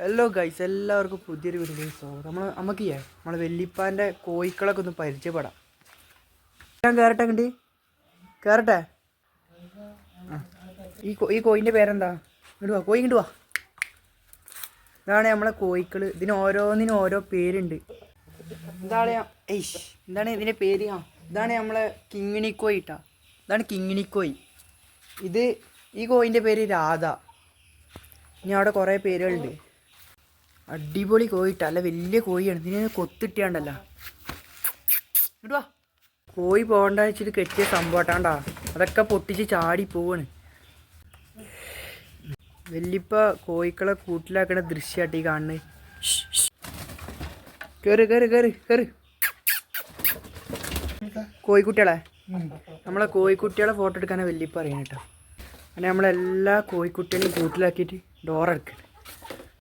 Hello guys, എല്ലാവർക്കും പുതിയൊരു video സ്വാഗതം. നമ്മളെ വെല്ലിപ്പാൻ്റെ കോഴിക്കളൊക്കെ ഒന്ന് പരിചയപ്പെടാം. ഞാൻ കയറട്ടെ കണ്ടി കയറട്ടെ. ഈ കോയിൻ്റെ പേരെന്താ? ഇങ്ങോട്ട് വാ, കോഴി ഇങ്ങോട്ട് വാ. ഇതാണ് നമ്മളെ കോഴിക്കൾ. ഇതിന് ഓരോന്നിനും ഓരോ പേരുണ്ട്. എന്താണ് ഇതിൻ്റെ പേര്? ഇതാണ് നമ്മളെ കിങ്ങിണിക്കോയി ഇട്ടാ. ഇതാണ് കിങ്ങിണിക്കോയി. ഈ കോയിൻ്റെ പേര് രാധ. ഇനി അവിടെ കുറേ പേരുകളുണ്ട്. അടിപൊളി കോഴിട്ടാ, അല്ല വലിയ കോഴിയാണ്. ഇതിന് കൊത്തിട്ടാണ്ടല്ല. ഇടുവാ, കോഴി പോകണ്ട വെച്ചിട്ട് കെട്ടിയ സംഭവട്ടാണ്ടാ. അതൊക്കെ പൊട്ടിച്ച് ചാടി പോവാണ്. വല്യപ്പ കോഴിക്കളെ കൂട്ടിലാക്കണ ദൃശ്യമായിട്ട് ഈ കാണുന്നത്. കയറ് കയറ് കയറ് കയറ്. കോഴിക്കുട്ടികളെ, നമ്മളെ കോഴിക്കുട്ടികളെ ഫോട്ടോ എടുക്കാനാണ് വല്യപ്പ അറിയണം കേട്ടോ. അങ്ങനെ നമ്മളെല്ലാ കോഴിക്കുട്ടികളെയും കൂട്ടിലാക്കിയിട്ട് ഡോറെടുക്കണം.